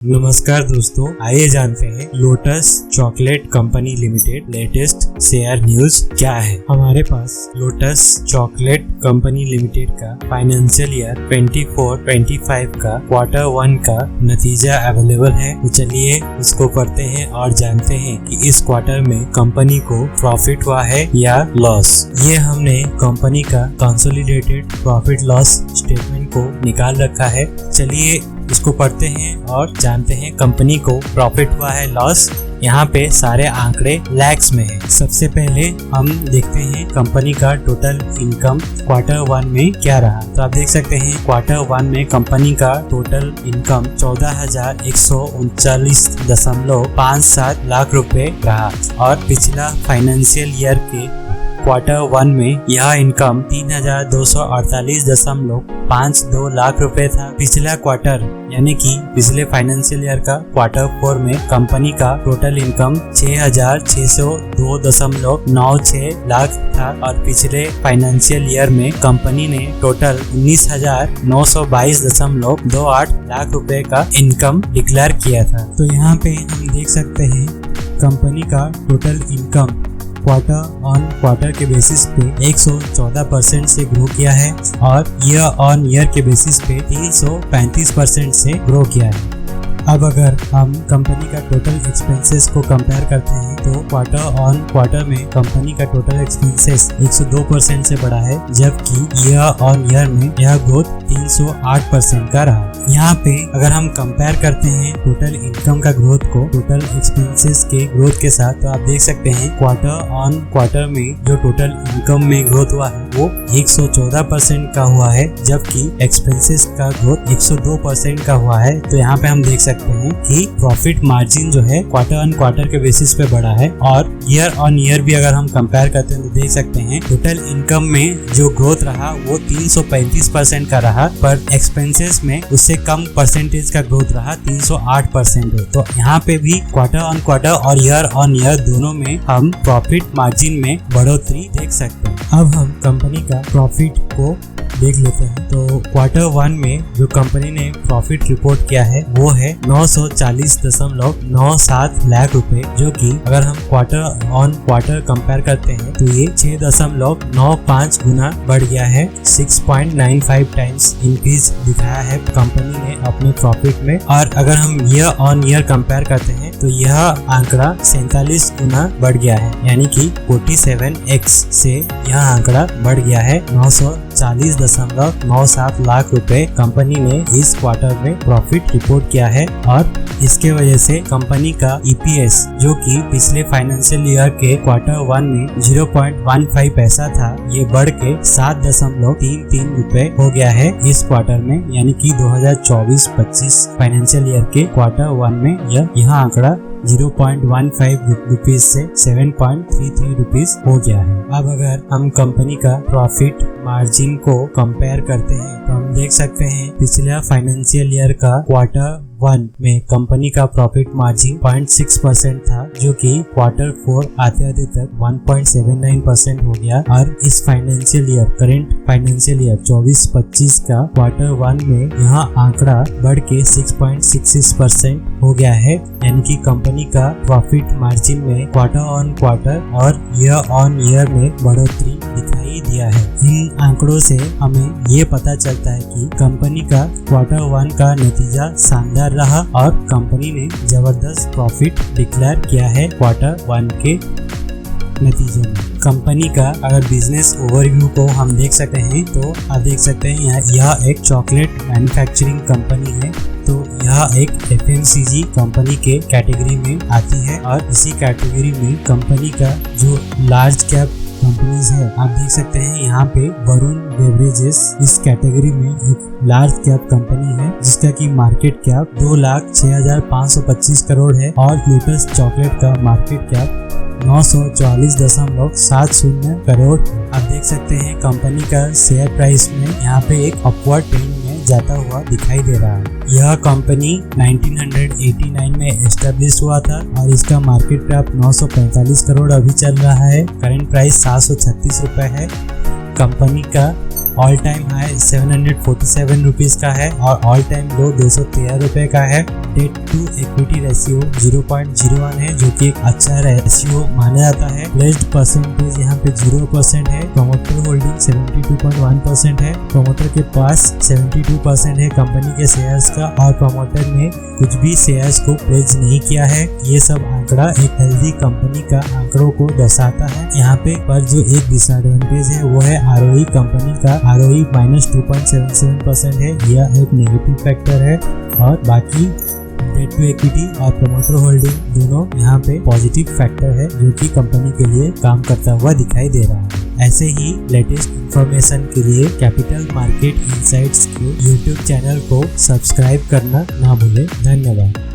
नमस्कार दोस्तों, आइए जानते हैं lotus chocolate company limited latest share news क्या है। हमारे पास लोटस चॉकलेट कंपनी लिमिटेड का फाइनेंशियल ईयर 24-25 का क्वार्टर 1 का नतीजा अवेलेबल है। तो चलिए उसको पढ़ते हैं और जानते हैं कि इस क्वार्टर में कंपनी को प्रॉफिट हुआ है या लॉस। ये हमने कंपनी का कंसोलिडेटेड प्रॉफिट लॉस स्टेटमेंट को निकाल रखा है। चलिए इसको पढ़ते हैं और जानते हैं कंपनी को प्रॉफिट हुआ है लॉस। यहाँ पे सारे आंकड़े लैक्स में है। सबसे पहले हम देखते हैं कंपनी का टोटल इनकम क्वार्टर 1 में क्या रहा। तो आप देख सकते हैं क्वार्टर 1 में कंपनी का टोटल इनकम 14,139.57 लाख रुपए रहा और पिछला फाइनेंशियल ईयर के क्वार्टर 1 में यह इनकम 3,248.52 लाख रुपए था। पिछला क्वार्टर यानी कि पिछले फाइनेंशियल ईयर का क्वार्टर 4 में कंपनी का टोटल इनकम 6,602.96 लाख था और पिछले फाइनेंशियल ईयर में कंपनी ने टोटल 19,922.28 लाख रुपए का इनकम डिक्लेयर किया था। तो यहाँ पे हम देख सकते हैं कंपनी का total income quarter on quarter के बेसिस पे 114% से ग्रो किया है और ईयर ऑन ईयर के बेसिस पे 335% से ग्रो किया है। अब अगर हम कंपनी का टोटल एक्सपेंसेस को कंपेयर करते हैं तो क्वार्टर ऑन क्वार्टर में कंपनी का टोटल एक्सपेंसेस 102% से बढ़ा है, जबकि ईयर ऑन ईयर में यह ग्रोथ 308% का रहा। यहाँ पे अगर हम कंपेयर करते हैं टोटल इनकम का ग्रोथ को टोटल एक्सपेंसेस के ग्रोथ के साथ, तो आप देख सकते हैं क्वार्टर ऑन क्वार्टर में जो टोटल इनकम में ग्रोथ हुआ है वो 114% का हुआ है, जबकि एक्सपेंसेस का ग्रोथ 102% का हुआ है। तो यहाँ पे हम देख सकते हैं कि प्रॉफिट मार्जिन जो है क्वार्टर ऑन क्वार्टर के बेसिस पे बढ़ा है और ईयर ऑन ईयर भी अगर हम कंपेयर करते हैं तो देख सकते हैं टोटल इनकम में जो ग्रोथ रहा वो 335% का रहा, पर एक्सपेंसेस में उससे कम परसेंटेज का ग्रोथ रहा 308%। तो यहाँ पे भी क्वार्टर ऑन क्वार्टर और ईयर ऑन ईयर दोनों में हम प्रॉफिट मार्जिन में बढ़ोतरी देख सकते हैं। अब हम कंपनी का प्रॉफिट को देख लेते हैं। तो क्वार्टर 1 में जो कंपनी ने प्रॉफिट रिपोर्ट किया है वो है 940.97 लाख रुपए, जो कि अगर हम क्वार्टर ऑन क्वार्टर कंपेयर करते हैं तो ये 6.95 गुना बढ़ गया है। 6.95 टाइम्स इंक्रीज दिखाया है कंपनी ने अपने प्रॉफिट में। और अगर हम ईयर ऑन ईयर कंपेयर करते हैं तो यह आंकड़ा 47 गुना बढ़ गया है, यानी कि 47x से यह आंकड़ा बढ़ गया है। 940.97 लाख रुपए कंपनी ने इस क्वार्टर में प्रॉफिट रिपोर्ट किया है और इसके वजह से कंपनी का EPS जो कि पिछले फाइनेंशियल ईयर के क्वार्टर 1 में 0.15 पैसा था, ये बढ़ के 7.33 रुपए हो गया है इस क्वार्टर में, यानी कि 2024-25 फाइनेंशियल ईयर के क्वार्टर 1 में यह आंकड़ा 0.15 रुपीज से 7.33 रुपीज हो गया है। अब अगर हम कंपनी का प्रॉफिट मार्जिन को कंपेयर करते हैं तो हम देख सकते हैं पिछला फाइनेंशियल ईयर का क्वार्टर 1 में कंपनी का प्रॉफिट मार्जिन 0.6% था, जो कि क्वार्टर 4 आते तक 1.79% हो गया और इस financial year current financial year 24-25 का क्वार्टर 1 में यह आंकड़ा बढ़ के 6.66% हो गया है, यानी कि कंपनी का प्रॉफिट मार्जिन में क्वार्टर ऑन क्वार्टर और ईयर ऑन ईयर में बढ़ोतरी दिखाई दिया है। इन आंकड़ों से हमें ये पता चलता है कि कंपनी का क्वार्टर 1 का नतीजा शानदार रहा और कंपनी ने जबरदस्त प्रॉफिट डिक्लेयर किया है क्वार्टर 1 के नतीजे में। कंपनी का अगर बिजनेस ओवरव्यू को हम देख सकते हैं तो आप देख सकते हैं यह एक चॉकलेट मैन्युफैक्चरिंग कंपनी है। तो यह एक FMCG कंपनी के कैटेगरी में आती है और इसी कैटेगरी में कंपनी का जो लार्ज कैप कंपनीज है, आप देख सकते हैं यहाँ पे वरुण बेवरेजेस इस कैटेगरी में एक लार्ज कैप कंपनी है जिसका की मार्केट कैप 2,06,525 करोड़ है और लोटस चॉकलेट का मार्केट कैप 944.70 करोड़। आप देख सकते हैं कंपनी का शेयर प्राइस में यहाँ पे एक अपवर्ड ट्रेंड में जाता हुआ दिखाई दे रहा है। यह कंपनी 1989 में एस्टेब्लिश हुआ था और इसका मार्केट कैप 945 करोड़ अभी चल रहा है। करंट प्राइस 736 रुपए है। कंपनी का ऑल टाइम हाई 747 रुपीज का है और ऑल टाइम लो 213 रुपए का है। डेट टू इक्विटी रेशियो 0.01 है, जो कि एक अच्छा रेशियो माना जाता है। प्लेस्ड परसेंटेज यहाँ पे 0% है। प्रमोटर होल्डिंग 72.1% है। प्रमोटर के पास 72% है कंपनी के शेयर्स का और प्रमोटर ने कुछ भी शेयर्स को प्लेज नहीं किया है। ये सब आंकड़ा एक हेल्दी कंपनी का आंकड़ों को दर्शाता है। यहाँ पे पर जो एक डिसएडवांटेज है वो है ROE। कंपनी का ROE -2.77% है, यह एक नेगेटिव फैक्टर है। और बाकी डेट टू इक्विटी और प्रमोटर होल्डिंग दोनों यहाँ पे पॉजिटिव फैक्टर है, जो कि कंपनी के लिए काम करता हुआ दिखाई दे रहा है। ऐसे ही लेटेस्ट इंफॉर्मेशन के लिए कैपिटल मार्केट इनसाइट्स के YouTube चैनल को सब्सक्राइब करना ना भूलें। धन्यवाद।